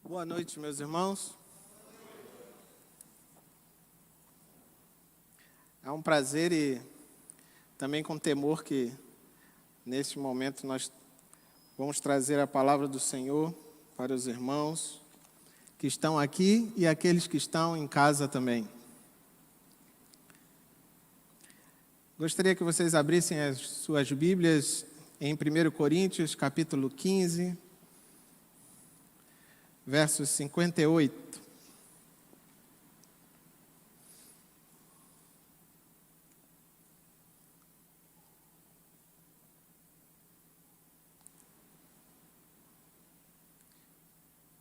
Boa noite, meus irmãos. É um prazer e também com temor que neste momento nós vamos trazer a palavra do Senhor para os irmãos que estão aqui e aqueles que estão em casa também. Gostaria que vocês abrissem as suas Bíblias em 1 Coríntios, capítulo 15, versos 58.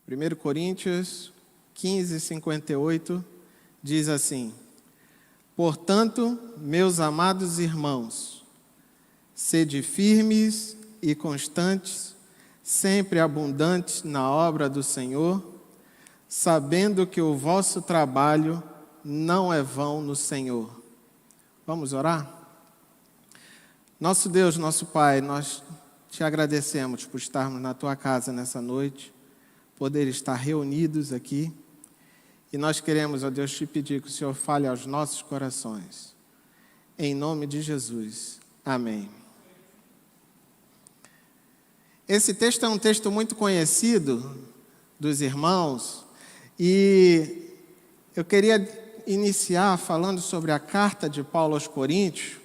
Primeiro Coríntios 15, 58 diz assim: Portanto, meus amados irmãos, sede firmes e constantes, sempre abundantes na obra do Senhor, sabendo que o vosso trabalho não é vão no Senhor. Vamos orar? Nosso Deus, nosso Pai, nós te agradecemos por estarmos na tua casa nessa noite, poder estar reunidos aqui, e nós queremos, ó Deus, te pedir que o Senhor fale aos nossos corações. Em nome de Jesus. Amém. Esse texto é um texto muito conhecido dos irmãos e eu queria iniciar falando sobre a carta de Paulo aos Coríntios.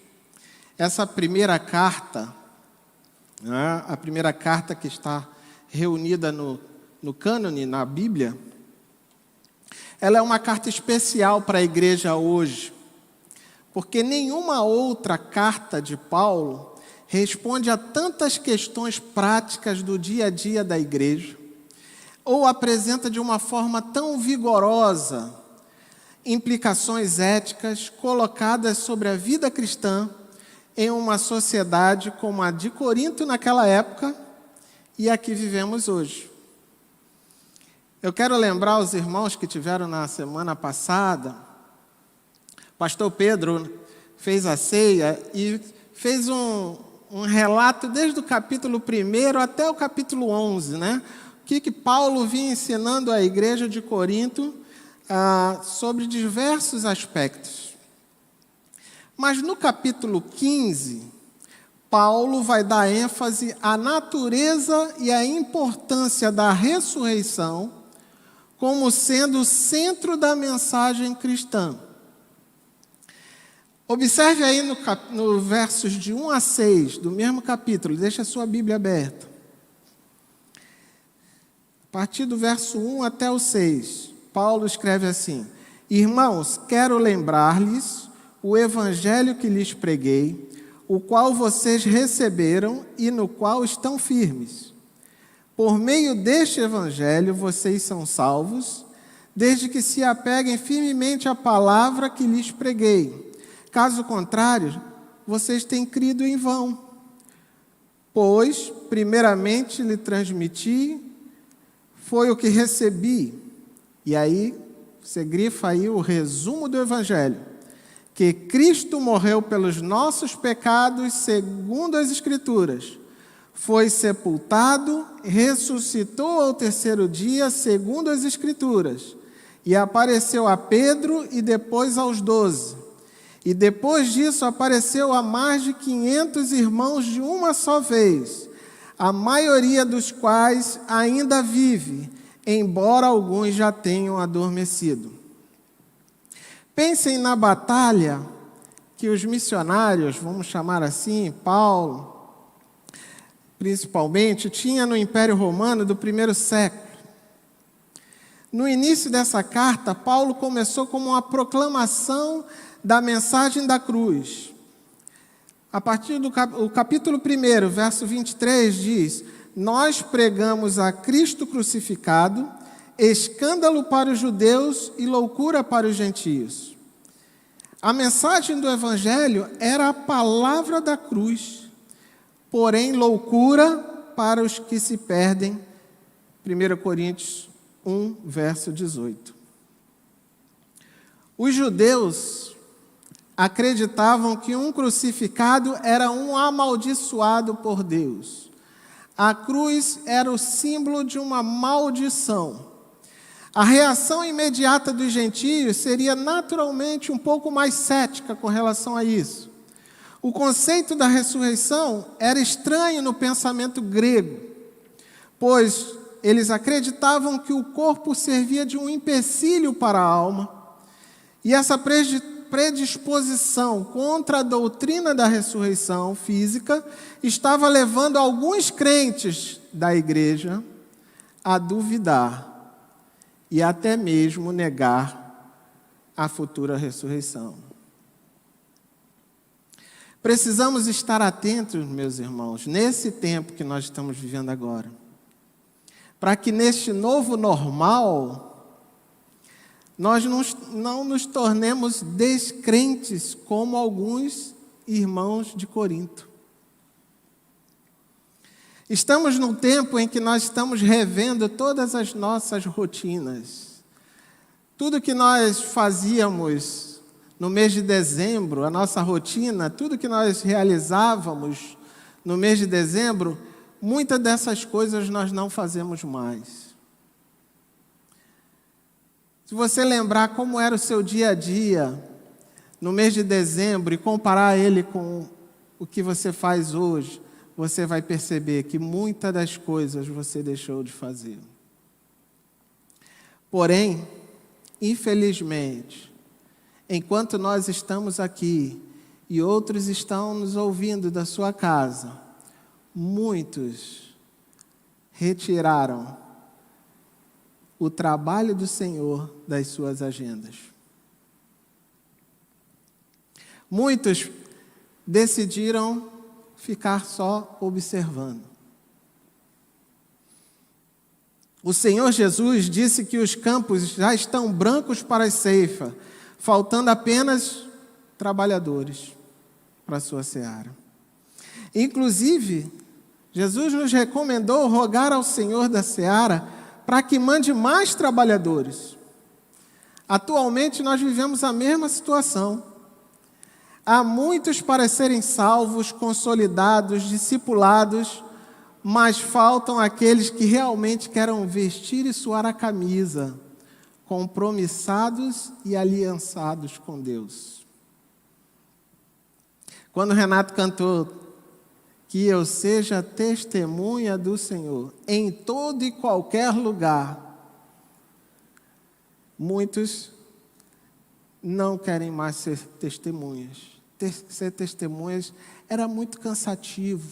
Essa primeira carta, né, a primeira carta que está reunida no cânone, na Bíblia, ela é uma carta especial para a igreja hoje, porque nenhuma outra carta de Paulo responde a tantas questões práticas do dia a dia da igreja, ou apresenta de uma forma tão vigorosa implicações éticas colocadas sobre a vida cristã em uma sociedade como a de Corinto naquela época e a que vivemos hoje. Eu quero lembrar os irmãos que tiveram na semana passada, pastor Pedro fez a ceia e fez um relato desde o capítulo 1 até o capítulo 11, né? O que Paulo vinha ensinando à igreja de Corinto sobre diversos aspectos. Mas no capítulo 15, Paulo vai dar ênfase à natureza e à importância da ressurreição como sendo o centro da mensagem cristã. Observe aí no versos de 1 a 6 do mesmo capítulo, deixa a sua Bíblia aberta. A partir do verso 1 até o 6, Paulo escreve assim: Irmãos, quero lembrar-lhes o evangelho que lhes preguei, o qual vocês receberam e no qual estão firmes. Por meio deste evangelho vocês são salvos, desde que se apeguem firmemente à palavra que lhes preguei. Caso contrário, vocês têm crido em vão. Pois, primeiramente lhe transmiti, foi o que recebi. E aí, você grifa aí o resumo do Evangelho. Que Cristo morreu pelos nossos pecados, segundo as Escrituras. Foi sepultado, ressuscitou ao terceiro dia, segundo as Escrituras. E apareceu a Pedro e depois aos 12. E depois disso apareceu a mais de 500 irmãos de uma só vez, a maioria dos quais ainda vive, embora alguns já tenham adormecido. Pensem na batalha que os missionários, vamos chamar assim, Paulo, principalmente, tinha no Império Romano do primeiro século. No início dessa carta, Paulo começou como uma proclamação da mensagem da cruz. A partir do capítulo 1, verso 23, diz: Nós pregamos a Cristo crucificado, escândalo para os judeus e loucura para os gentios. A mensagem do Evangelho era a palavra da cruz, porém loucura para os que se perdem. 1 Coríntios 1, verso 18. Os judeus acreditavam que um crucificado era um amaldiçoado por Deus. A cruz era o símbolo de uma maldição. A reação imediata dos gentios seria naturalmente um pouco mais cética com relação a isso. O conceito da ressurreição era estranho no pensamento grego, pois eles acreditavam que o corpo servia de um empecilho para a alma, e essa predisposição contra a doutrina da ressurreição física estava levando alguns crentes da igreja a duvidar e até mesmo negar a futura ressurreição. Precisamos estar atentos, meus irmãos, nesse tempo que nós estamos vivendo agora, para que neste novo normal nós não nos tornemos descrentes como alguns irmãos de Corinto. Estamos num tempo em que nós estamos revendo todas as nossas rotinas. Tudo que nós fazíamos no mês de dezembro, a nossa rotina, tudo que nós realizávamos no mês de dezembro, muitas dessas coisas nós não fazemos mais. Se você lembrar como era o seu dia a dia no mês de dezembro e comparar ele com o que você faz hoje, você vai perceber que muitas das coisas você deixou de fazer. Porém, infelizmente, enquanto nós estamos aqui e outros estão nos ouvindo da sua casa, muitos retiraram o trabalho do Senhor das suas agendas. Muitos decidiram ficar só observando. O Senhor Jesus disse que os campos já estão brancos para a ceifa, faltando apenas trabalhadores para a sua seara. Inclusive, Jesus nos recomendou rogar ao Senhor da seara para que mande mais trabalhadores. Atualmente, nós vivemos a mesma situação. Há muitos para serem salvos, consolidados, discipulados, mas faltam aqueles que realmente querem vestir e suar a camisa, compromissados e aliançados com Deus. Quando Renato cantou que eu seja testemunha do Senhor em todo e qualquer lugar, muitos não querem mais ser testemunhas. Ser testemunhas era muito cansativo.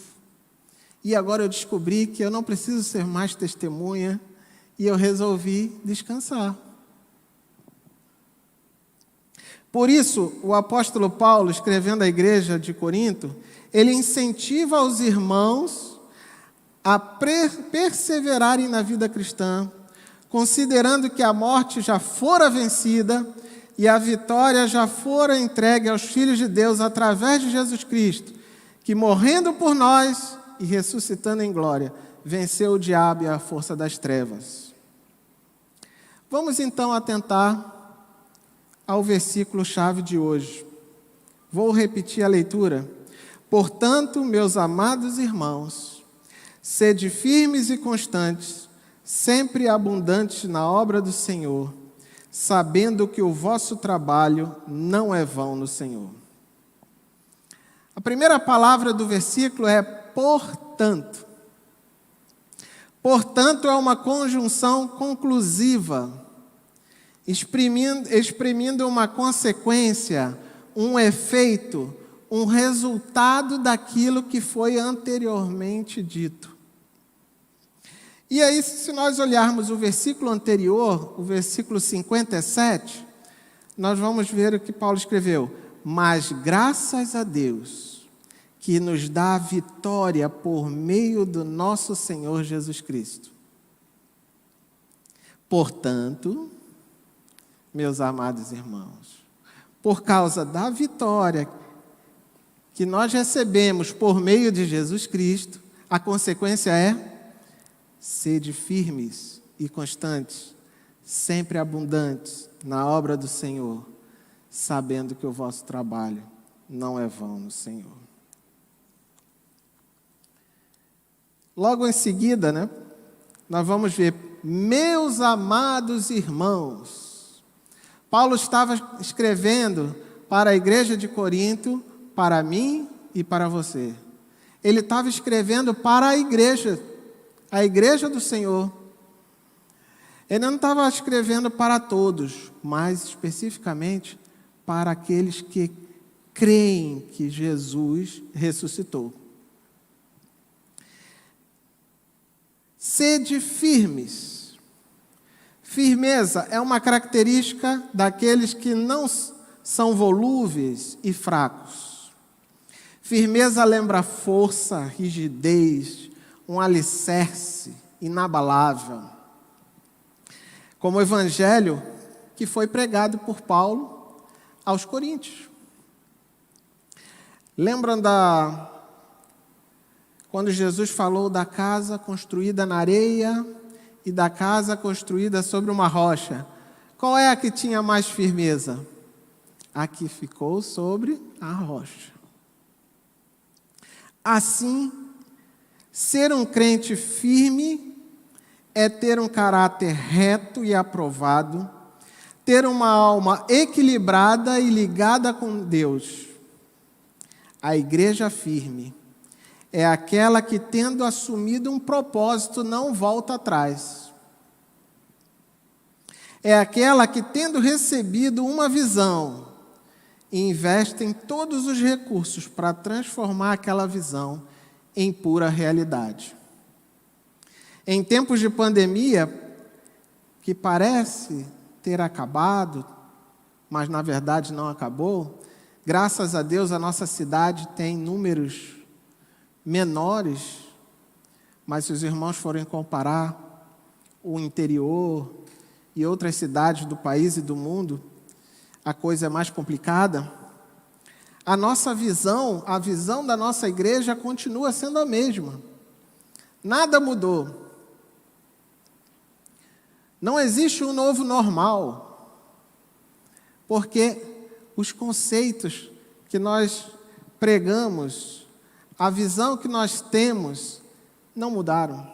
E agora eu descobri que eu não preciso ser mais testemunha e eu resolvi descansar. Por isso, o apóstolo Paulo, escrevendo à igreja de Corinto, ele incentiva os irmãos a perseverarem na vida cristã, considerando que a morte já fora vencida e a vitória já fora entregue aos filhos de Deus através de Jesus Cristo, que morrendo por nós e ressuscitando em glória, venceu o diabo e a força das trevas. Vamos então atentar ao versículo-chave de hoje. Vou repetir a leitura. Portanto, meus amados irmãos, sede firmes e constantes, sempre abundantes na obra do Senhor, sabendo que o vosso trabalho não é vão no Senhor. A primeira palavra do versículo é portanto. Portanto, é uma conjunção conclusiva, exprimindo uma consequência, um efeito, um resultado daquilo que foi anteriormente dito. E aí, se nós olharmos o versículo anterior, o versículo 57, nós vamos ver o que Paulo escreveu. Mas graças a Deus, que nos dá a vitória por meio do nosso Senhor Jesus Cristo. Portanto, meus amados irmãos, por causa da vitória que nós recebemos por meio de Jesus Cristo, a consequência é: sede firmes e constantes, sempre abundantes na obra do Senhor, sabendo que o vosso trabalho não é vão no Senhor. Logo em seguida, nós vamos ver, meus amados irmãos. Paulo estava escrevendo para a igreja de Corinto, para mim e para você. Ele estava escrevendo para a igreja do Senhor. Ele não estava escrevendo para todos, mas especificamente para aqueles que creem que Jesus ressuscitou. Sede firmes. Firmeza é uma característica daqueles que não são volúveis e fracos. Firmeza lembra força, rigidez, um alicerce inabalável. Como o evangelho que foi pregado por Paulo aos Coríntios. Lembram quando Jesus falou da casa construída na areia e da casa construída sobre uma rocha? Qual é a que tinha mais firmeza? A que ficou sobre a rocha. Assim, ser um crente firme é ter um caráter reto e aprovado, ter uma alma equilibrada e ligada com Deus. A igreja firme é aquela que, tendo assumido um propósito, não volta atrás. É aquela que, tendo recebido uma visão, investe em todos os recursos para transformar aquela visão em pura realidade. Em tempos de pandemia, que parece ter acabado, mas na verdade não acabou, graças a Deus a nossa cidade tem números menores, mas se os irmãos forem comparar o interior e outras cidades do país e do mundo, a coisa é mais complicada. A nossa visão, a visão da nossa igreja continua sendo a mesma. Nada mudou. Não existe um novo normal, porque os conceitos que nós pregamos, a visão que nós temos, não mudaram.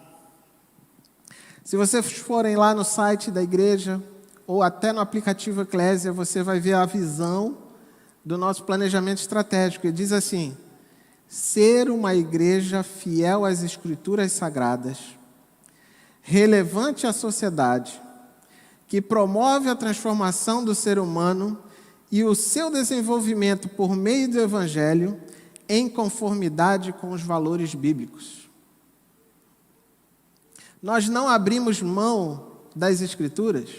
Se vocês forem lá no site da igreja, ou até no aplicativo Eclésia, você vai ver a visão do nosso planejamento estratégico. Ele diz assim: ser uma igreja fiel às Escrituras Sagradas, relevante à sociedade, que promove a transformação do ser humano e o seu desenvolvimento por meio do Evangelho em conformidade com os valores bíblicos. Nós não abrimos mão das Escrituras,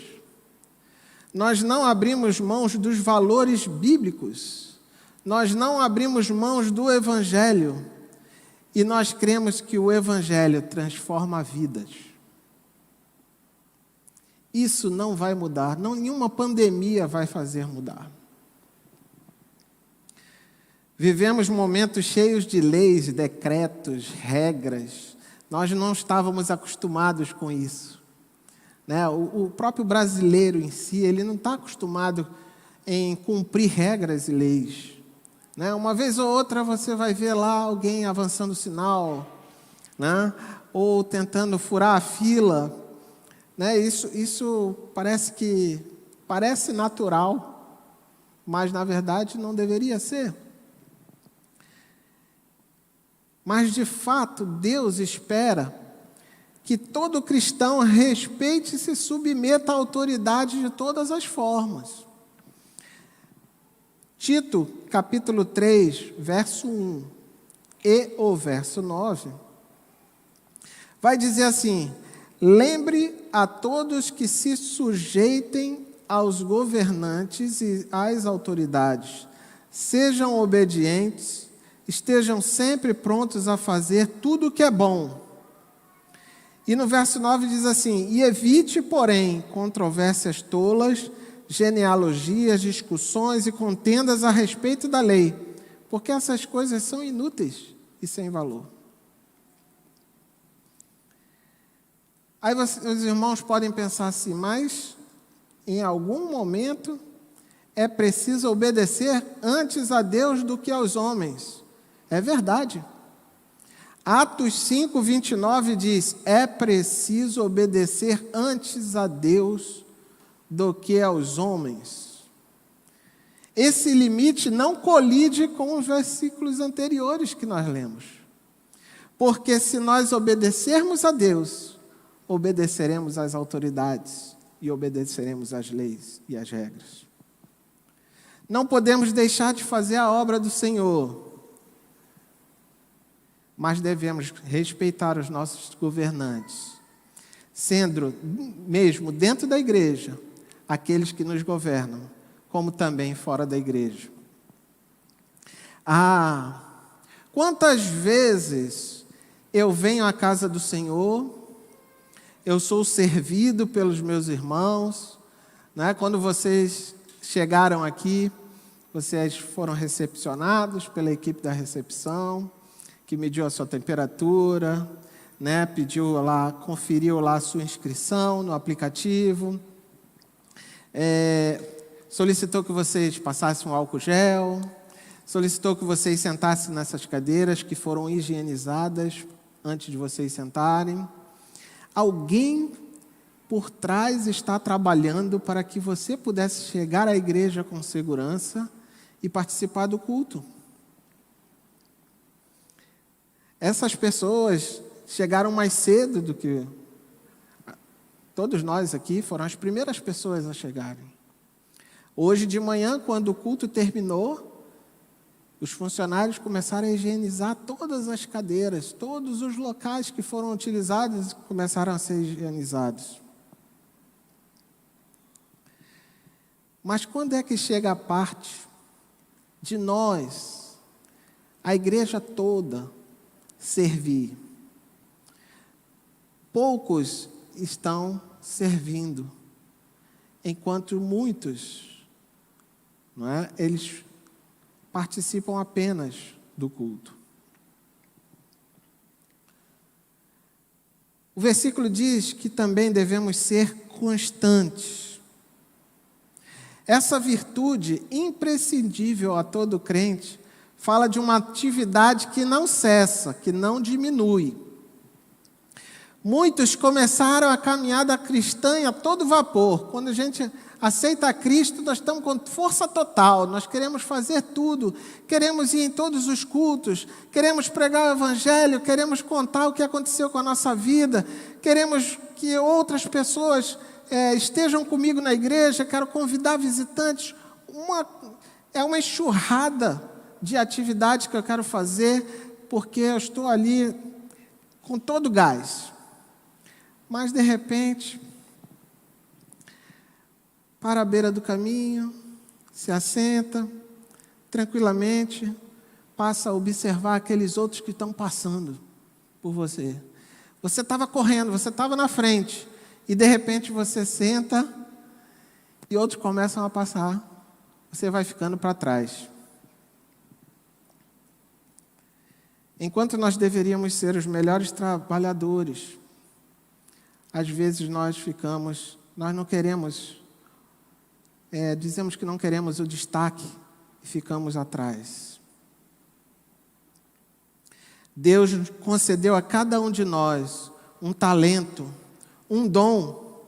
nós não abrimos mãos dos valores bíblicos, nós não abrimos mãos do Evangelho, e nós cremos que o Evangelho transforma vidas. Isso não vai mudar, nenhuma pandemia vai fazer mudar. Vivemos momentos cheios de leis, decretos, regras. Nós não estávamos acostumados com isso. Né? O próprio brasileiro em si, ele não está acostumado em cumprir regras e leis. Né? Uma vez ou outra você vai ver lá alguém avançando o sinal, né? Ou tentando furar a fila. Né? Isso parece natural, mas na verdade não deveria ser. Mas de fato Deus espera que todo cristão respeite e se submeta à autoridade de todas as formas. Tito, capítulo 3, verso 1 e o verso 9, vai dizer assim: lembre a todos que se sujeitem aos governantes e às autoridades, sejam obedientes, estejam sempre prontos a fazer tudo o que é bom. E no verso 9 diz assim: e evite, porém, controvérsias tolas, genealogias, discussões e contendas a respeito da lei, porque essas coisas são inúteis e sem valor. Aí os irmãos podem pensar assim: mas em algum momento é preciso obedecer antes a Deus do que aos homens. É verdade. Atos 5, 29 diz: é preciso obedecer antes a Deus do que aos homens. Esse limite não colide com os versículos anteriores que nós lemos. Porque se nós obedecermos a Deus, obedeceremos às autoridades e obedeceremos às leis e às regras. Não podemos deixar de fazer a obra do Senhor, mas devemos respeitar os nossos governantes, sendo mesmo dentro da igreja aqueles que nos governam, como também fora da igreja. Quantas vezes eu venho à casa do Senhor, eu sou servido pelos meus irmãos, né? Quando vocês chegaram aqui, vocês foram recepcionados pela equipe da recepção, que mediu a sua temperatura, né? Pediu lá, conferiu lá a sua inscrição no aplicativo, solicitou que vocês passassem um álcool gel, solicitou que vocês sentassem nessas cadeiras que foram higienizadas antes de vocês sentarem. Alguém por trás está trabalhando para que você pudesse chegar à igreja com segurança e participar do culto. Essas pessoas chegaram mais cedo do que todos nós aqui, foram as primeiras pessoas a chegarem. Hoje de manhã, quando o culto terminou, os funcionários começaram a higienizar todas as cadeiras, todos os locais que foram utilizados começaram a ser higienizados. Mas quando é que chega a parte de nós, a igreja toda, servir? Poucos estão servindo, enquanto muitos, não é? Eles participam apenas do culto. O versículo diz que também devemos ser constantes. Essa virtude imprescindível a todo crente fala de uma atividade que não cessa, que não diminui. Muitos começaram a caminhada cristã a todo vapor. Quando a gente aceita a Cristo, nós estamos com força total, nós queremos fazer tudo, queremos ir em todos os cultos, queremos pregar o Evangelho, queremos contar o que aconteceu com a nossa vida, queremos que outras pessoas estejam comigo na igreja, quero convidar visitantes. É uma enxurrada de atividades que eu quero fazer, porque eu estou ali com todo o gás. Mas, de repente, para a beira do caminho, se assenta, tranquilamente, passa a observar aqueles outros que estão passando por você. Você estava correndo, você estava na frente, e de repente você senta e outros começam a passar, você vai ficando para trás. Enquanto nós deveríamos ser os melhores trabalhadores, às vezes nós não queremos, dizemos que não queremos o destaque e ficamos atrás. Deus concedeu a cada um de nós um talento, um dom,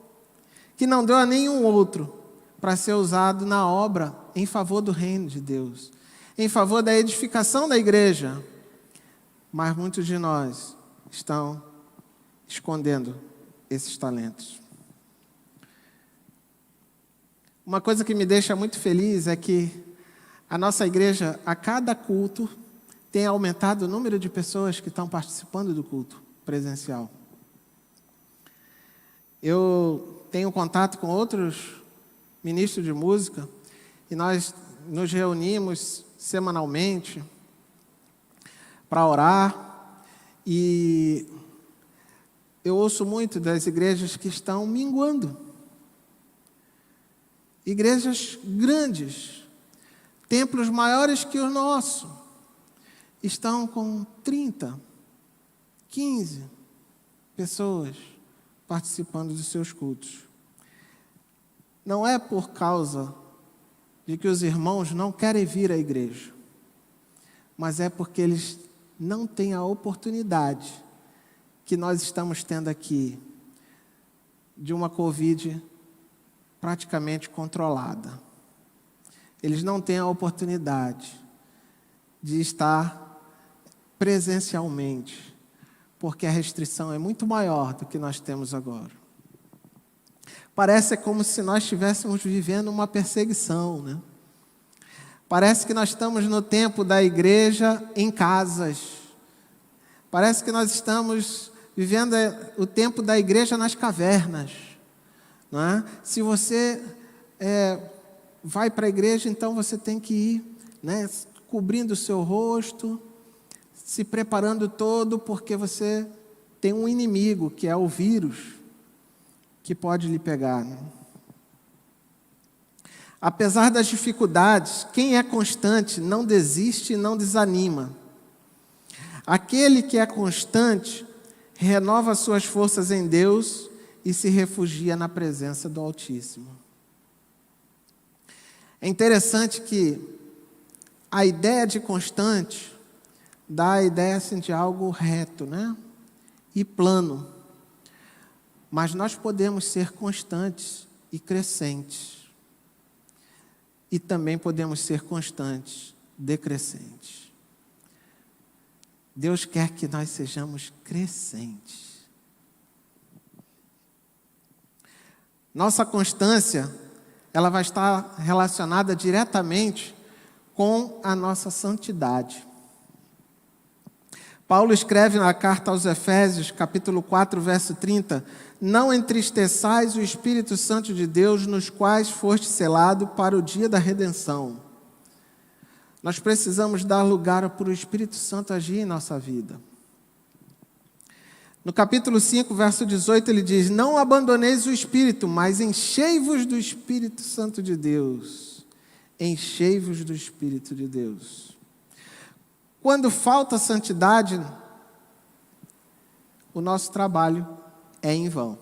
que não deu a nenhum outro, para ser usado na obra em favor do reino de Deus, em favor da edificação da igreja. Mas muitos de nós estão escondendo esses talentos. Uma coisa que me deixa muito feliz é que a nossa igreja, a cada culto, tem aumentado o número de pessoas que estão participando do culto presencial. Eu tenho contato com outros ministros de música e nós nos reunimos semanalmente para orar, e eu ouço muito das igrejas que estão minguando. Igrejas grandes, templos maiores que o nosso, estão com 30, 15 pessoas participando dos seus cultos. Não é por causa de que os irmãos não querem vir à igreja, mas é porque eles não têm a oportunidade que nós estamos tendo aqui de uma Covid praticamente controlada. Eles não têm a oportunidade de estar presencialmente, porque a restrição é muito maior do que nós temos agora. Parece como se nós estivéssemos vivendo uma perseguição, né? Parece que nós estamos no tempo da igreja em casas. Parece que nós estamos vivendo o tempo da igreja nas cavernas, não é? Se você vai para a igreja, então você tem que ir, né, cobrindo o seu rosto, se preparando todo, porque você tem um inimigo, que é o vírus, que pode lhe pegar, né? Apesar das dificuldades, quem é constante não desiste e não desanima. Aquele que é constante renova suas forças em Deus e se refugia na presença do Altíssimo. É interessante que a ideia de constante dá a ideia assim, de algo reto, né? E plano. Mas nós podemos ser constantes e crescentes. E também podemos ser constantes, decrescentes. Deus quer que nós sejamos crescentes. Nossa constância, ela vai estar relacionada diretamente com a nossa santidade. Paulo escreve na carta aos Efésios, capítulo 4, verso 30, não entristeçais o Espírito Santo de Deus, nos quais foste selado para o dia da redenção. Nós precisamos dar lugar para o Espírito Santo agir em nossa vida. No capítulo 5, verso 18, ele diz, não abandoneis o Espírito, mas enchei-vos do Espírito Santo de Deus. Enchei-vos do Espírito de Deus. Quando falta santidade, o nosso trabalho é em vão.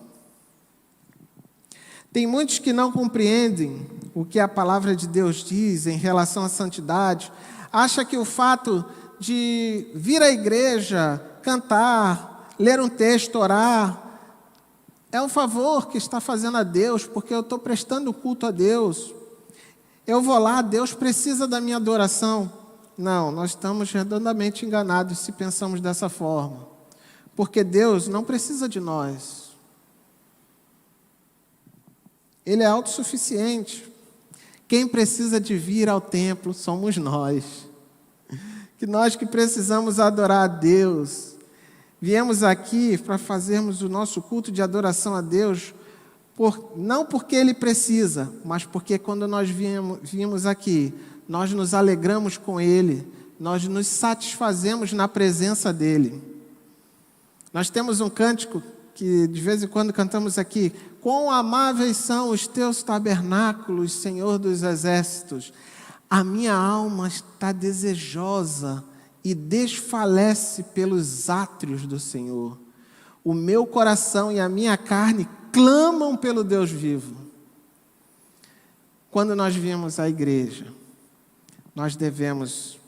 Tem muitos que não compreendem o que a palavra de Deus diz em relação à santidade, acha que o fato de vir à igreja, cantar, ler um texto, orar, é um favor que está fazendo a Deus, porque eu estou prestando culto a Deus. Eu vou lá, Deus precisa da minha adoração. Não, nós estamos redondamente enganados se pensamos dessa forma, porque Deus não precisa de nós. Ele é autossuficiente. Quem precisa de vir ao templo somos nós. Que nós que precisamos adorar a Deus. Viemos aqui para fazermos o nosso culto de adoração a Deus, não porque Ele precisa, mas porque quando nós viemos aqui, nós nos alegramos com Ele, nós nos satisfazemos na presença dEle. Nós temos um cântico que de vez em quando cantamos aqui, quão amáveis são os teus tabernáculos, Senhor dos exércitos. A minha alma está desejosa e desfalece pelos átrios do Senhor. O meu coração e a minha carne clamam pelo Deus vivo. Quando nós viemos à igreja, nós devemos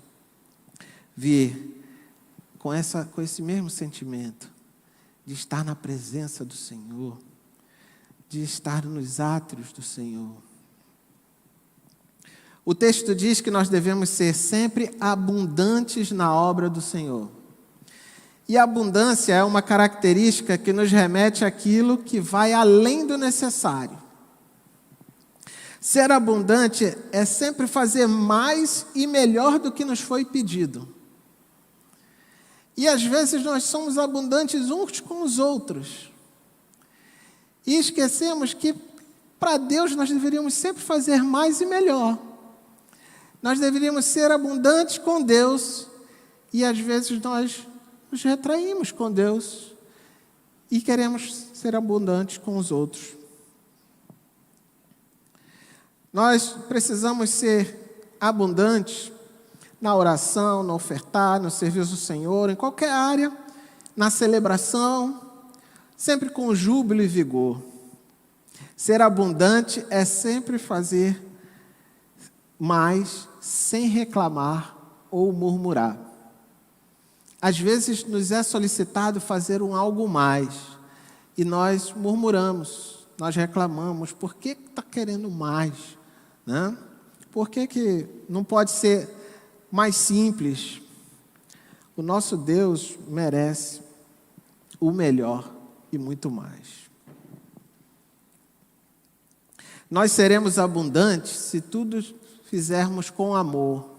vir com esse mesmo sentimento, de estar na presença do Senhor, de estar nos átrios do Senhor. O texto diz que nós devemos ser sempre abundantes na obra do Senhor. E a abundância é uma característica que nos remete àquilo que vai além do necessário. Ser abundante é sempre fazer mais e melhor do que nos foi pedido. E às vezes nós somos abundantes uns com os outros. E esquecemos que para Deus nós deveríamos sempre fazer mais e melhor. Nós deveríamos ser abundantes com Deus e às vezes nós nos retraímos com Deus e queremos ser abundantes com os outros. Nós precisamos ser abundantes na oração, no ofertar, no serviço do Senhor, em qualquer área, na celebração, sempre com júbilo e vigor. Ser abundante é sempre fazer mais sem reclamar ou murmurar. Às vezes nos é solicitado fazer um algo mais e nós murmuramos, nós reclamamos, por que está querendo mais? Né? Por que não pode ser mais simples? O nosso Deus merece o melhor e muito mais. Nós seremos abundantes se tudo fizermos com amor.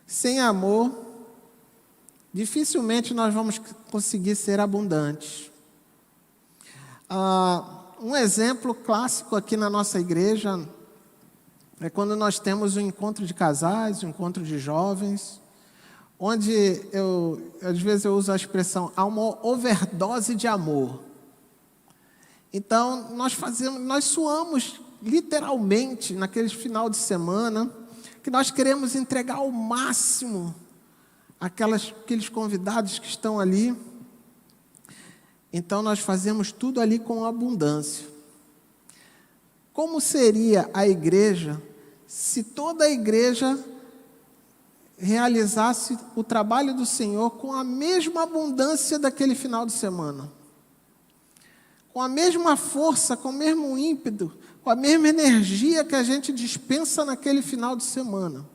Sem amor, dificilmente nós vamos conseguir ser abundantes. Um exemplo clássico aqui na nossa igreja é quando nós temos um encontro de casais, um encontro de jovens, onde às vezes eu uso a expressão, há uma overdose de amor. Então, nós suamos literalmente naquele final de semana, que nós queremos entregar ao máximo aqueles convidados que estão ali. Então, nós fazemos tudo ali com abundância. Como seria a igreja se toda a igreja realizasse o trabalho do Senhor com a mesma abundância daquele final de semana? Com a mesma força, com o mesmo ímpeto, com a mesma energia que a gente dispensa naquele final de semana.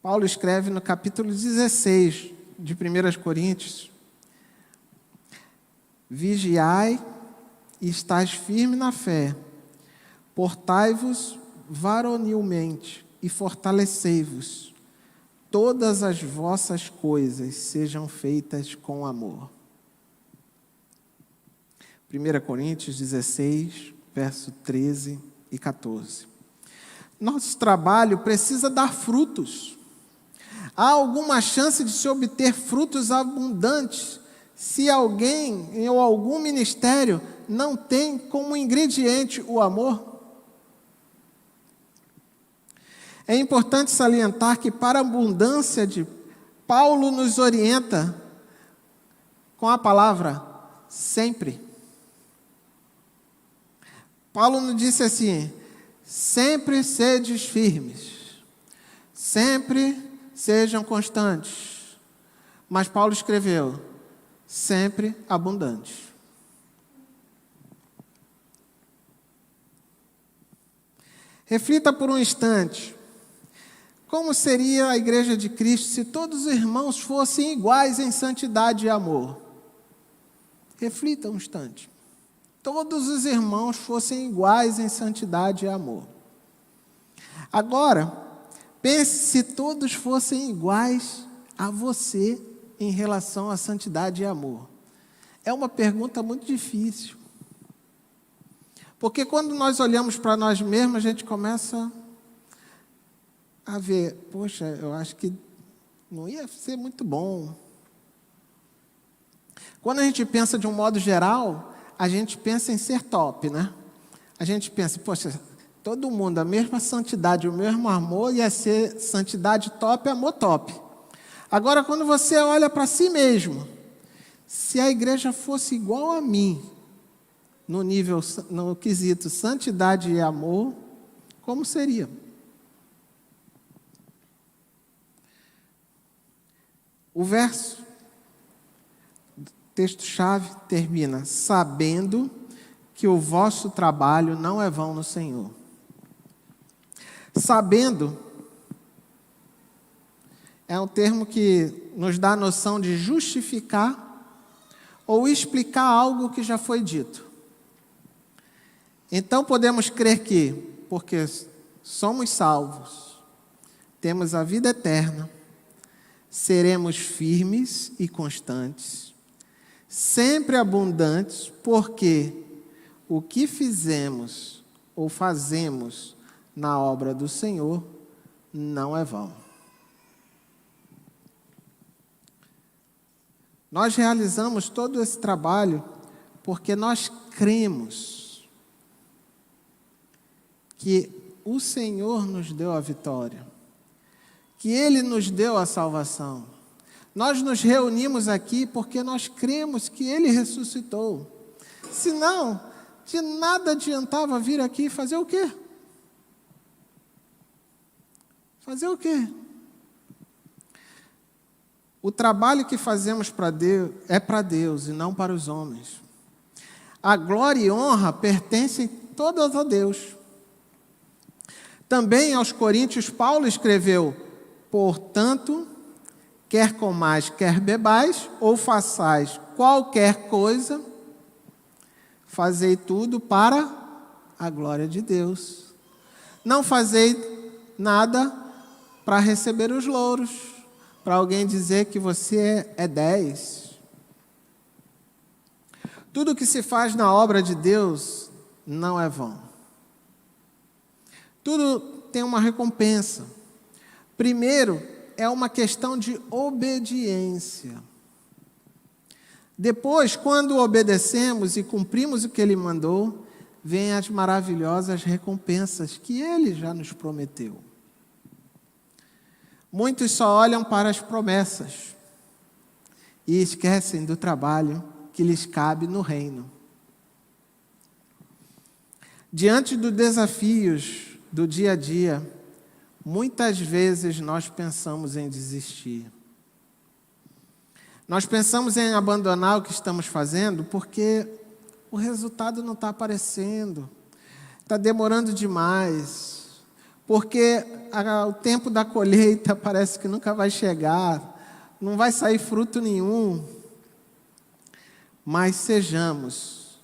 Paulo escreve no capítulo 16 de 1 Coríntios: vigiai e estais firme na fé, portai-vos varonilmente e fortalecei-vos. Todas as vossas coisas sejam feitas com amor. 1 Coríntios 16, verso 13 e 14. Nosso trabalho precisa dar frutos. Há alguma chance de se obter frutos abundantes se alguém ou algum ministério não tem como ingrediente o amor? É importante salientar que para a abundância Paulo nos orienta com a palavra sempre. Paulo nos disse assim: sempre sedes firmes, sempre sejam constantes. Mas Paulo escreveu: sempre abundantes. Reflita por um instante. Como seria a igreja de Cristo se todos os irmãos fossem iguais em santidade e amor? Reflita um instante. Todos os irmãos fossem iguais em santidade e amor. Agora, pense se todos fossem iguais a você em relação à santidade e amor. É uma pergunta muito difícil. Porque quando nós olhamos para nós mesmos, a gente começa a ver, poxa, eu acho que não ia ser muito bom. Quando a gente pensa de um modo geral, a gente pensa em ser top, né? A gente pensa, poxa, todo mundo, a mesma santidade, o mesmo amor, ia ser santidade top, amor top. Agora, quando você olha para si mesmo, se a igreja fosse igual a mim, no quesito santidade e amor, como seria? O verso, texto-chave, termina: sabendo que o vosso trabalho não é vão no Senhor. Sabendo é um termo que nos dá a noção de justificar ou explicar algo que já foi dito. Então podemos crer que, porque somos salvos, temos a vida eterna, seremos firmes e constantes, sempre abundantes, porque o que fizemos ou fazemos na obra do Senhor não é vão. Nós realizamos todo esse trabalho porque nós cremos que o Senhor nos deu a vitória, que Ele nos deu a salvação. Nós nos reunimos aqui porque nós cremos que Ele ressuscitou. Senão, de nada adiantava vir aqui e fazer o quê? Fazer o quê? O trabalho que fazemos para Deus é para Deus e não para os homens. A glória e honra pertencem todas a Deus. Também aos Coríntios, Paulo escreveu: portanto, quer comais, quer bebais, ou façais qualquer coisa, fazei tudo para a glória de Deus. Não fazei nada para receber os louros, para alguém dizer que você é 10. Tudo que se faz na obra de Deus não é vão. Tudo tem uma recompensa. Primeiro, é uma questão de obediência. Depois, quando obedecemos e cumprimos o que Ele mandou, vêm as maravilhosas recompensas que Ele já nos prometeu. Muitos só olham para as promessas e esquecem do trabalho que lhes cabe no reino. Diante dos desafios do dia a dia, muitas vezes nós pensamos em desistir. Nós pensamos em abandonar o que estamos fazendo porque o resultado não está aparecendo, está demorando demais, porque o tempo da colheita parece que nunca vai chegar, não vai sair fruto nenhum. Mas sejamos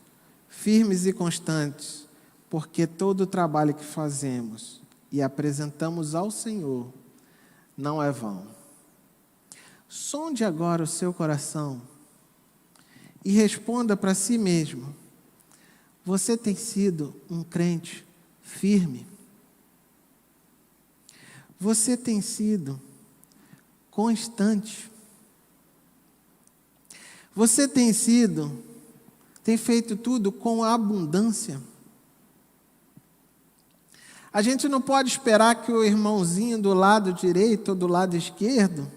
firmes e constantes, porque todo o trabalho que fazemos e apresentamos ao Senhor não é vão. Sonde agora o seu coração e responda para si mesmo: você tem sido um crente firme? Você tem sido constante? Você tem feito tudo com abundância? A gente não pode esperar que o irmãozinho do lado direito ou do lado esquerdo,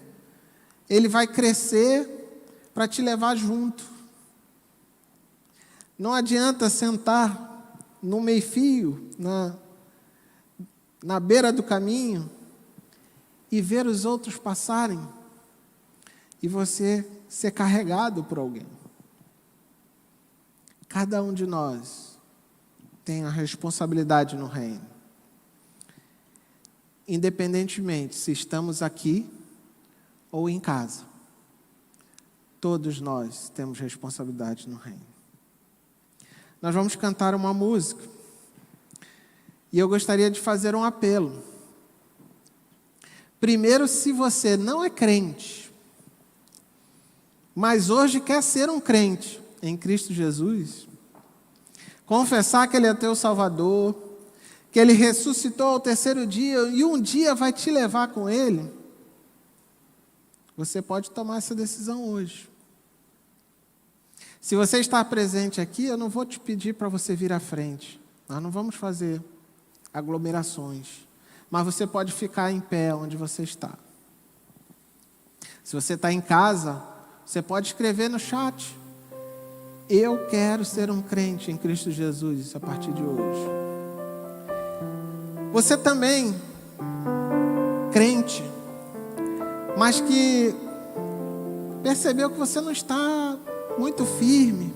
ele vai crescer para te levar junto. Não adianta sentar no meio-fio, na beira do caminho, e ver os outros passarem, e você ser carregado por alguém. Cada um de nós tem a responsabilidade no reino. Independentemente se estamos aqui ou em casa, todos nós temos responsabilidade no reino. Nós vamos cantar uma música, e eu gostaria de fazer um apelo. Primeiro, se você não é crente, mas hoje quer ser um crente em Cristo Jesus, confessar que Ele é teu Salvador, que Ele ressuscitou ao terceiro dia e um dia vai te levar com Ele, você pode tomar essa decisão hoje. Se você está presente aqui, eu não vou te pedir para você vir à frente. Nós não vamos fazer aglomerações. Mas você pode ficar em pé onde você está. Se você está em casa, você pode escrever no chat: eu quero ser um crente em Cristo Jesus a partir de hoje. Você também, crente, mas que percebeu que você não está muito firme,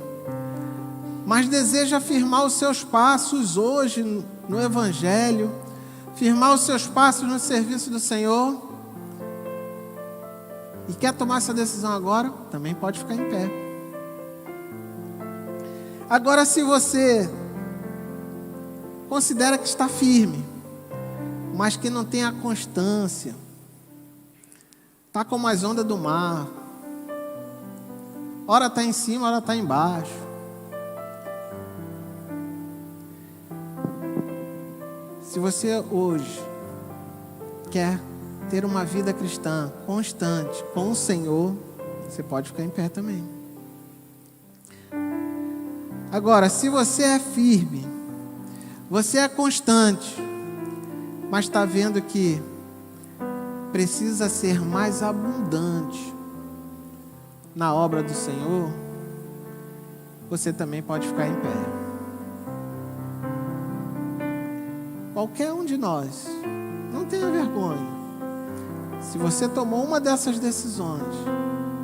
mas deseja firmar os seus passos hoje no Evangelho, firmar os seus passos no serviço do Senhor, e quer tomar essa decisão agora, também pode ficar em pé. Agora, se você considera que está firme, mas que não tem a constância, está como as ondas do mar, ora está em cima, ora está embaixo. Se você hoje quer ter uma vida cristã constante com o Senhor, você pode ficar em pé também. Agora, se você é firme, você é constante, mas está vendo que precisa ser mais abundante na obra do Senhor, você também pode ficar em pé. Qualquer um de nós, não tenha vergonha. Se você tomou uma dessas decisões,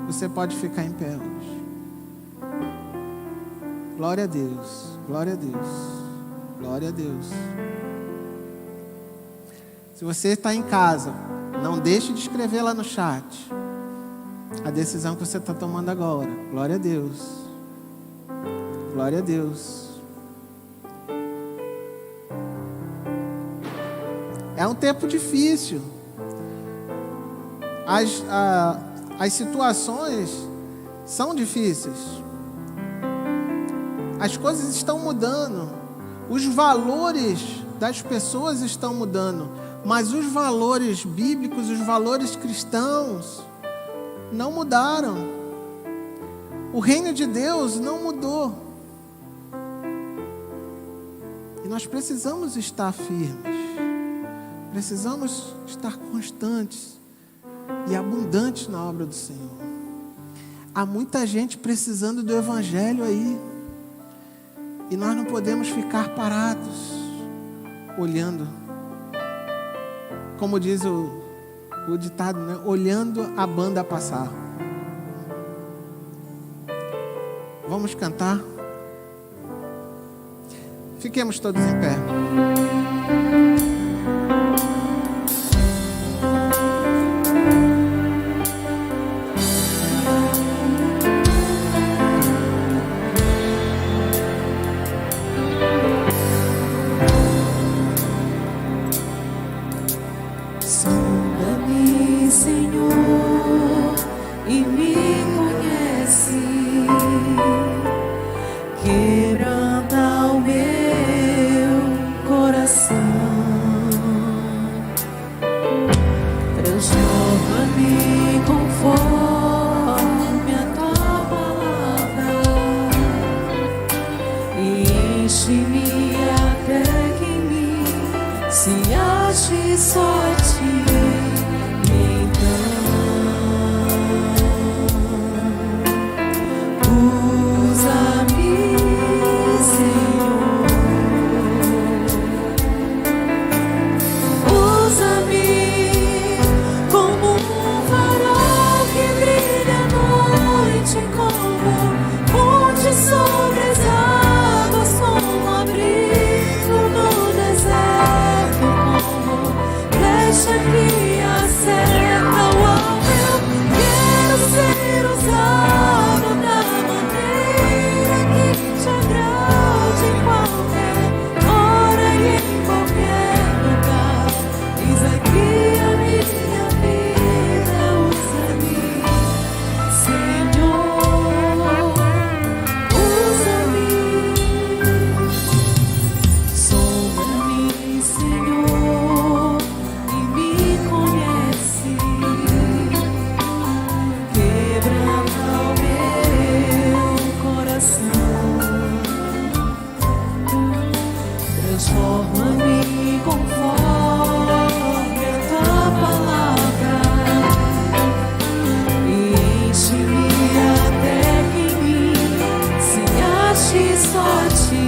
você pode ficar em pé hoje. Glória a Deus, glória a Deus, glória a Deus. Se você está em casa, não deixe de escrever lá no chat a decisão que você está tomando agora. Glória a Deus, glória a Deus. É um tempo difícil. As situações são difíceis. As coisas estão mudando. Os valores das pessoas estão mudando. Mas os valores bíblicos, os valores cristãos, não mudaram. O reino de Deus não mudou. E nós precisamos estar firmes. Precisamos estar constantes e abundantes na obra do Senhor. Há muita gente precisando do Evangelho aí. E nós não podemos ficar parados, olhando. Como diz o ditado, né? Olhando a banda passar. Vamos cantar? Fiquemos todos em pé. Sonda-me, Senhor, e me conhece. Quebranta o meu coração. Transforma-me conforme a tua palavra e enche-me até que em mim se ache só ti. Transforma-me conforme a tua palavra e enche-me até que em mim se ache só ti.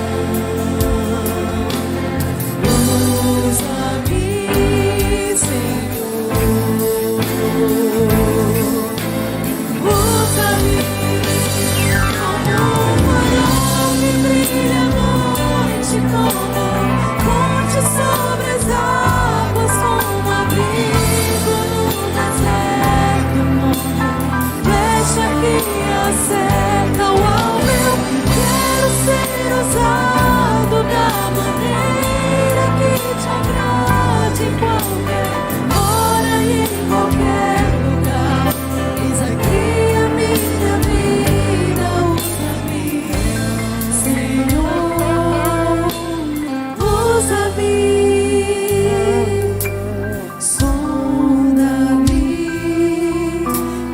Usa-me, Senhor. Usa-me como ponte sobre as águas, como abrigo no deserto. Deixa que a seca o alvo. Quero ser usado da maneira que te agrade em qualquer hora e em qualquer lugar. Eis aqui a minha vida, usa-me, Senhor. Sonda-me,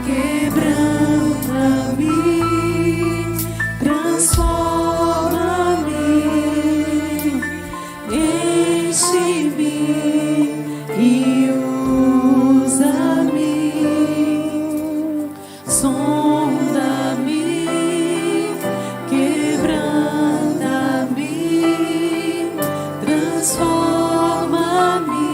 quebranta-me, transforma-me, enche-me e usa-me. Sonda-me, quebranta-me, transforma-me,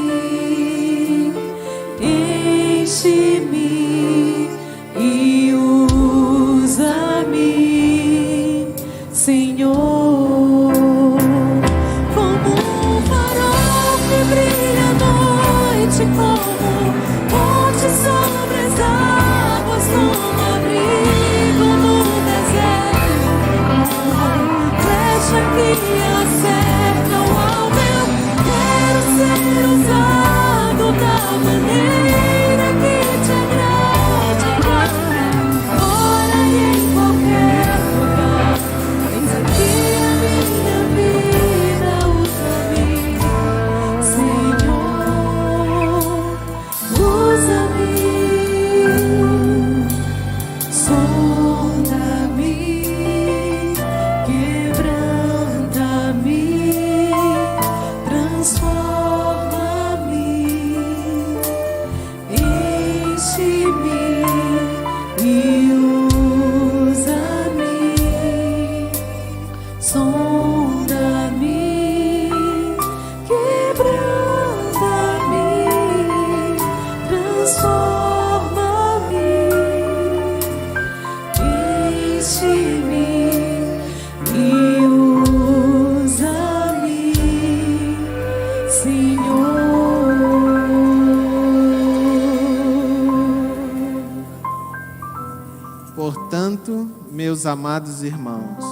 Portanto, meus amados irmãos,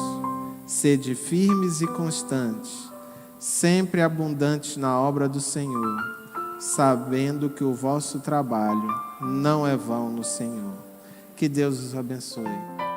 sede firmes e constantes, sempre abundantes na obra do Senhor, sabendo que o vosso trabalho não é vão no Senhor. Que Deus os abençoe.